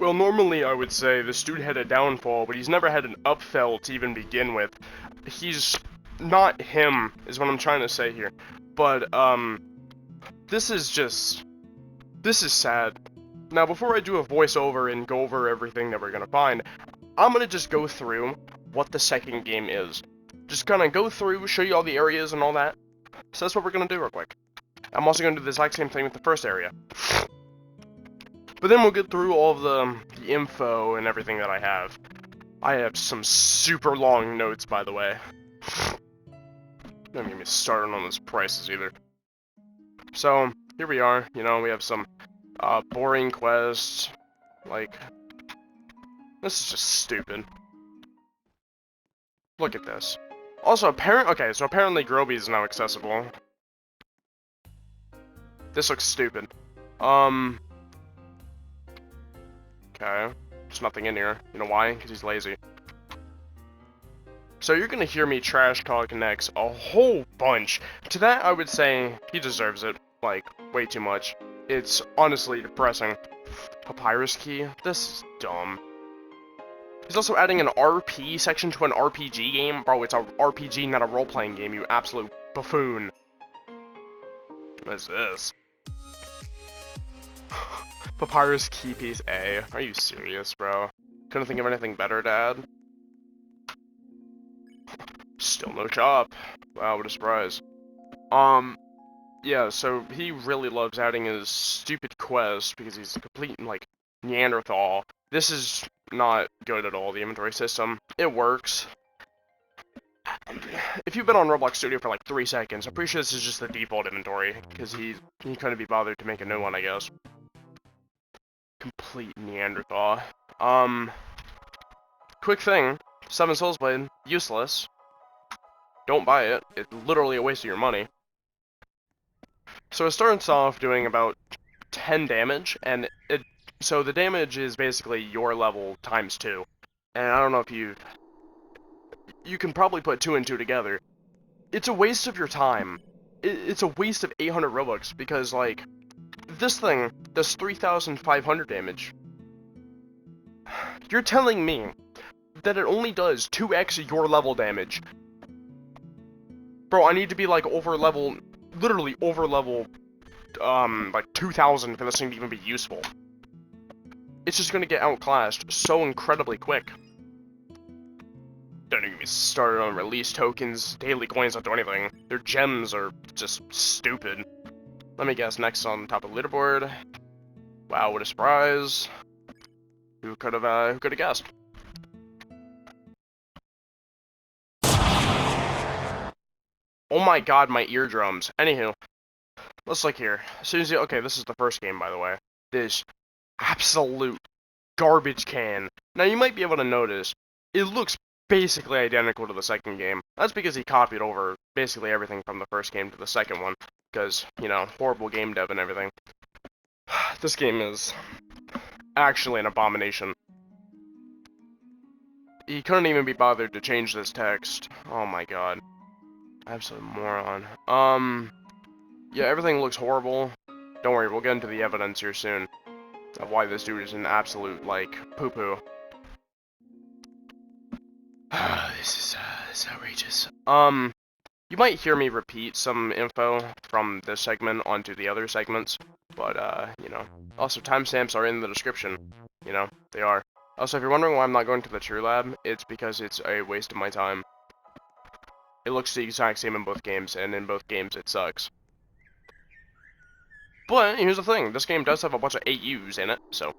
Well, normally I would say this dude had a downfall, but he's never had an upfell to even begin with. He's not him, is what I'm trying to say here. But, this is sad. Now, before I do a voiceover and go over everything that we're gonna find, I'm gonna just go through what the second game is. Just kinda go through, show you all the areas and all that. So that's what we're gonna do real quick. I'm also gonna do the exact same thing with the first area. But then we'll get through all of the info and everything that I have. I have some super long notes, by the way. Don't get me started on those prices either. So, here we are. You know, we have some boring quests. Like, this is just stupid. Look at this. Also, apparently Groby is now accessible. This looks stupid. Okay. There's nothing in here. You know why? Because he's lazy. So you're gonna hear me trash talk next a whole bunch. To that, I would say he deserves it. Like, way too much. It's honestly depressing. Papyrus key? This is dumb. He's also adding an RP section to an RPG game? Bro, it's a RPG, not a role-playing game, you absolute buffoon. What is this? Papyrus key piece A. Are you serious, bro? Couldn't think of anything better to add? Still no shop. Wow, what a surprise. Yeah, so he really loves adding his stupid quest because he's a complete, like, Neanderthal. This is not good at all, the inventory system. It works. If you've been on Roblox Studio for like 3 seconds, I'm pretty sure this is just the default inventory, because he couldn't be bothered to make a new one, I guess. Complete Neanderthal. Quick thing, 7 Souls Blade, useless. Don't buy it, it's literally a waste of your money. So it starts off doing about 10 damage, and so the damage is basically your level times 2. And I don't know if you can probably put 2 and 2 together. It's a waste of your time. It's a waste of 800 Robux, because, like, this thing does 3,500 damage. You're telling me that it only does 2x your level damage. Bro, I need to be, like, over level, literally over level, like 2,000 for this thing to even be useful. It's just gonna get outclassed so incredibly quick. Don't even get me started on release tokens, daily coins don't do anything. Their gems are just stupid. Let me guess, next on top of the leaderboard. Wow, what a surprise. Who could have guessed? Oh my god, my eardrums. Anywho, let's look here. As soon as you, okay, this is the first game, by the way. This absolute garbage can. Now, you might be able to notice, it looks basically identical to the second game. That's because he copied over basically everything from the first game to the second one. Because, you know, horrible game dev and everything. This game is actually an abomination. He couldn't even be bothered to change this text. Oh my god. Absolute moron. Yeah, everything looks horrible. Don't worry, we'll get into the evidence here soon of why this dude is an absolute, like, poo-poo. This is outrageous. You might hear me repeat some info from this segment onto the other segments, but, you know. Also, timestamps are in the description. You know, they are. Also, if you're wondering why I'm not going to the True Lab, it's because it's a waste of my time. It looks the exact same in both games, and in both games it sucks. But, here's the thing, this game does have a bunch of AUs in it, so,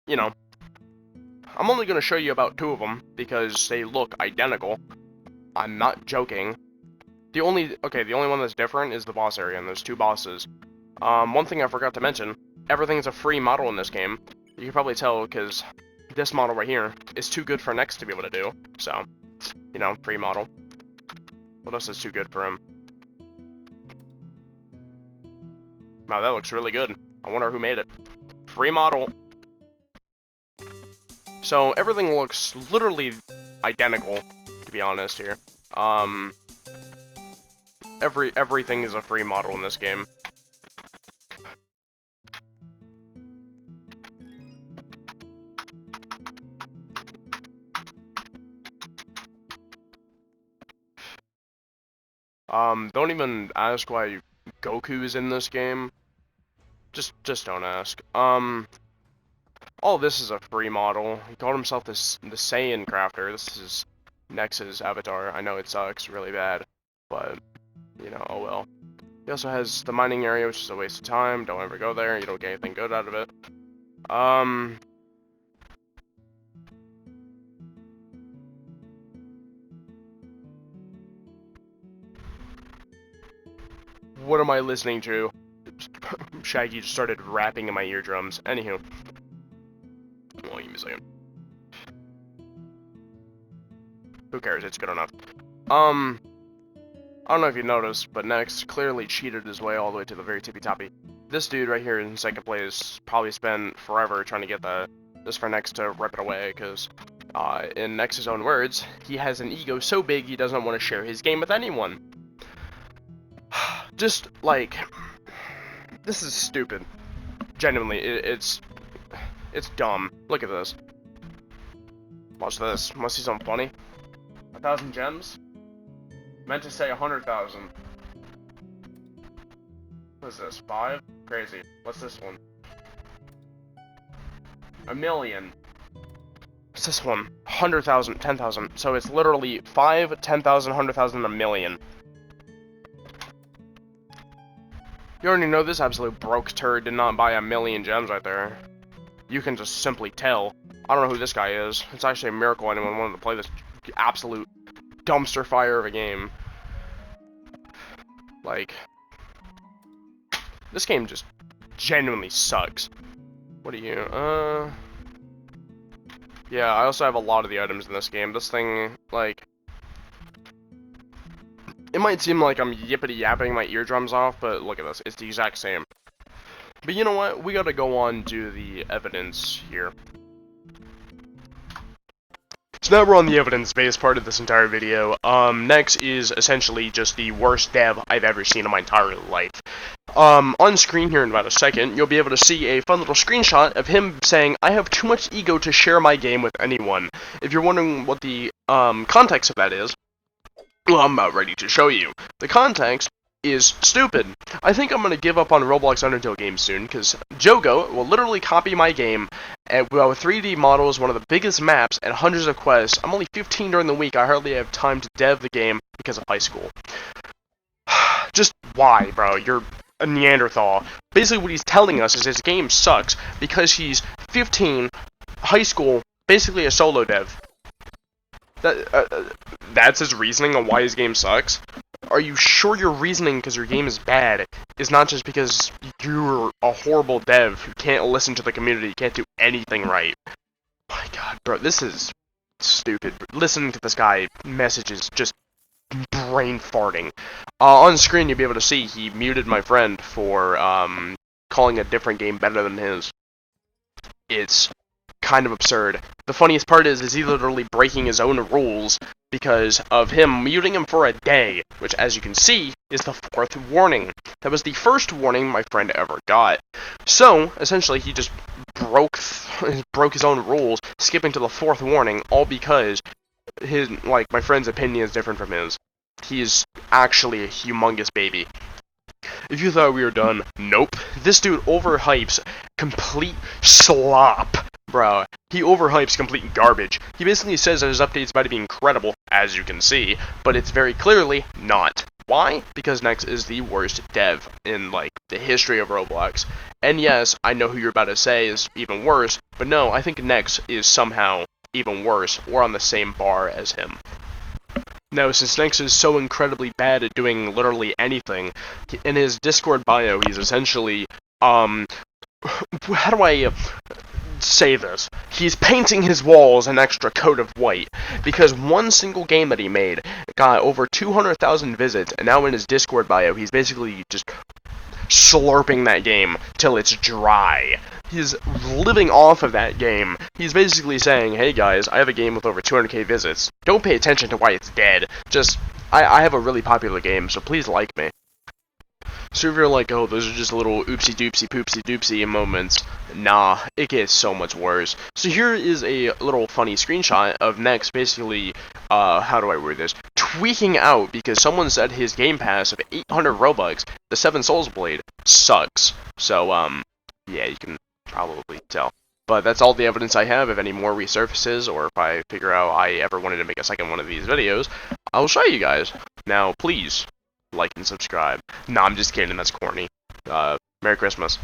you know. I'm only going to show you about 2 of them, because they look identical. I'm not joking. The only one that's different is the boss area, and there's 2 bosses. One thing I forgot to mention, everything's a free model in this game. You can probably tell, because this model right here is too good for Nex to be able to do, so, you know, free model. What else is too good for him? Wow, that looks really good. I wonder who made it. Free model. So, everything looks literally identical, to be honest here. Everything is a free model in this game. Don't even ask why Goku is in this game. Just don't ask. All this is a free model. He called himself the Saiyan Crafter. This is Nex's avatar. I know it sucks really bad, but, you know, oh well. He also has the mining area, which is a waste of time. Don't ever go there. You don't get anything good out of it. What am I listening to? Shaggy just started rapping in my eardrums. Anywho. Well, give me a second. Who cares? It's good enough. I don't know if you noticed, but Nex clearly cheated his way all the way to the very tippy-toppy. This dude right here in second place probably spent forever trying to get this for Nex to rip it away, because, in Nex's own words, he has an ego so big he doesn't want to share his game with anyone. Just, like, this is stupid. Genuinely, it's dumb. Look at this. Watch this. Wanna see something funny? 1,000 gems? Meant to say 100,000. What is this? 5? Crazy. What's this one? 1,000,000. What's this one? 100,000, 10,000. So it's literally 5, 10,000, 100,000, 1,000,000. You already know this absolute broke turd did not buy 1,000,000 gems right there. You can just simply tell. I don't know who this guy is. It's actually a miracle anyone wanted to play this absolute dumpster fire of a game. Like, this game just genuinely sucks. What are you? Yeah, I also have a lot of the items in this game. This thing, like, it might seem like I'm yippity-yapping my eardrums off, but look at this. It's the exact same. But you know what? We gotta go on to the evidence here. So now we're on the evidence-based part of this entire video. Nex is essentially just the worst dev I've ever seen in my entire life. On screen here in about a second, you'll be able to see a fun little screenshot of him saying, "I have too much ego to share my game with anyone." If you're wondering what the, context of that is, well, I'm about ready to show you. The context is stupid. I think I'm going to give up on Roblox Undertale games soon, because Jogo will literally copy my game with 3D models, one of the biggest maps, and hundreds of quests. I'm only 15 during the week. I hardly have time to dev the game because of high school. Just why, bro? You're a Neanderthal. Basically what he's telling us is his game sucks because he's 15, high school, basically a solo dev. That's his reasoning on why his game sucks? Are you sure your reasoning because your game is bad is not just because you're a horrible dev who can't listen to the community, can't do anything right? My god, bro, this is stupid. Listening to this guy messages just brain farting. On screen you'll be able to see he muted my friend for calling a different game better than his. It's kind of absurd. The funniest part is he literally breaking his own rules because of him muting him for a day, which, as you can see, is the 4th warning. That was the first warning my friend ever got. So, essentially, he just broke his own rules, skipping to the 4th warning, all because my friend's opinion is different from his. He's actually a humongous baby. If you thought we were done, nope. This dude overhypes complete slop. Bro, he overhypes complete garbage. He basically says that his update's about to be incredible, as you can see, but it's very clearly not. Why? Because Nex is the worst dev in, like, the history of Roblox. And yes, I know who you're about to say is even worse, but no, I think Nex is somehow even worse, or on the same bar as him. Now, since Nex is so incredibly bad at doing literally anything, in his Discord bio, he's essentially, how do I say this? He's painting his walls an extra coat of white, because one single game that he made got over 200,000 visits, and now in his Discord bio, he's basically just slurping that game till it's dry. He's living off of that game. He's basically saying, hey guys, I have a game with over 200k visits. Don't pay attention to why it's dead. Just, I have a really popular game, so please like me. So if you're like, oh, those are just little oopsie doopsie poopsie doopsie moments, nah, it gets so much worse. So here is a little funny screenshot of Nex basically, how do I word this? tweaking out because someone said his Game Pass of 800 Robux, the 7 Souls Blade, sucks. So, yeah, you can probably tell. But that's all the evidence I have. If any more resurfaces, or if I figure out I ever wanted to make a second one of these videos, I'll show you guys. Now, please, like and subscribe. Nah, I'm just kidding, that's corny. Merry Christmas.